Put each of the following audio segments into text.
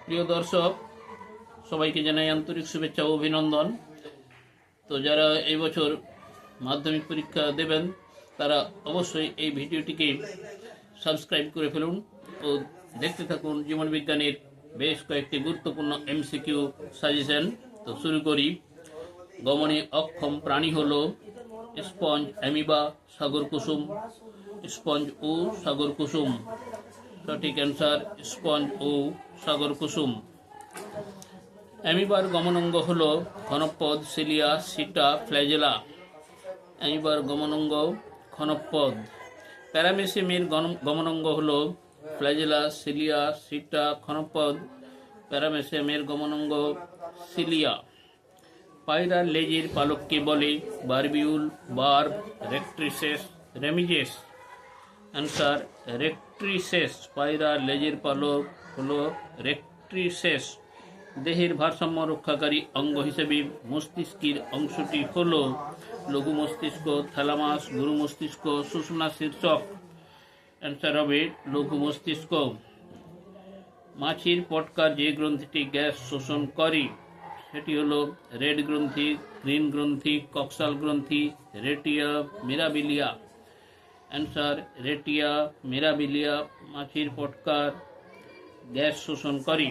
প্রিয় দর্শক, সবাইকে জানাই আন্তরিক শুভেচ্ছা ও অভিনন্দন। তো যারা এই বছর মাধ্যমিক পরীক্ষা দেবেন তারা অবশ্যই এই ভিডিওটিকে সাবস্ক্রাইব করে ফেলুন ও দেখতে থাকুন জীবন বিজ্ঞানের বেশ কয়েকটি গুরুত্বপূর্ণ এমসিকিউ সাজেশন। তো শুরু করি। গমনে অক্ষম প্রাণী হলো স্পঞ্জ, অ্যামিবা, সাগর কুসুম। স্পঞ্জ ও সাগর কুসুম। সঠিক অ্যান্সার স্পঞ্জ ও সাগর কুসুম। অ্যামিবার গমনাঙ্গ হল ঘনপদ, সিলিয়া, সিটা, ফ্ল্যাজেলা। অ্যামিবার গমনাঙ্গ ঘনপদ। প্যারামেসিয়ামের গমনাঙ্গ হল ফ্ল্যাজেলা, সিলিয়া, সিটা, ঘনপদ। প্যারামেসিয়ামের গমনাঙ্গ সিলিয়া। পায়রার লেজের পালককে বলে বারবিউল, বার্ব, রেক্ট্রিসেস, রেমিজেস। অ্যান্সার রেক্ট্রিসেস। পায়রার লেজের পালক হলো রেক্ট্রিসেস। দেহের ভারসাম্য রক্ষাকারী অঙ্গ হিসেবে মস্তিষ্কের অংশটি হল লঘু মস্তিষ্ক, থ্যালামাস, গুরু মস্তিষ্ক, সুষুম্না শীর্ষক। অ্যান্সার হবে লঘু মস্তিষ্ক। মাছির পটকার যে গ্রন্থিটি গ্যাস শোষণ করে সেটি হলো রেড গ্রন্থি, গ্রিন গ্রন্থি, কক্সাল গ্রন্থি, রেটিয়া মিরাবিলিয়া। অ্যান্সার রেটিয়া মিরাবিলিয়া মাছির পটকার গ্যাস শোষণ করে।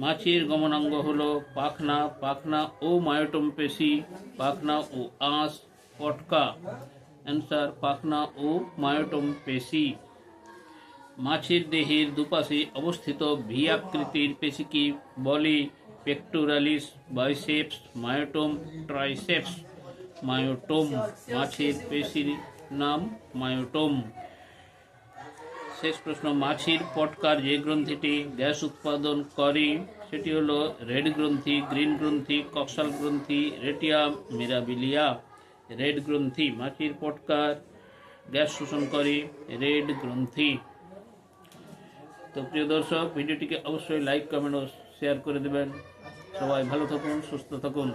মাছির গমনাঙ্গ হল পাখনা, পাখনা ও মায়োটম পেশি, পাখনা ও আঁশ, পটকা। অ্যান্সার পাখনা ও মায়োটম পেশি। মাছের দেহের দুপাশে অবস্থিত ভি আকৃতির পেশিকে বলে pectoralis, biceps, myotome, triceps. Myotome. মাছের পেশির নাম মায়োটম। শেষ প্রশ্ন। মাছির পটকার যে গ্রন্থিটি গ্যাস উৎপাদন করে সেটি হলো রেড গ্রন্থি, গ্রিন গ্রন্থি, কক্সাল গ্রন্থি, রেটিয়া মিরাবিলিয়া। রেড গ্রন্থি। মাছির পটকার গ্যাস শোষণ করে রেড গ্রন্থি। তো প্রিয় দর্শক, ভিডিওটিকে অবশ্যই লাইক, কমেন্ট ও শেয়ার করে দেবেন। সবাই ভালো থাকুন, সুস্থ থাকুন।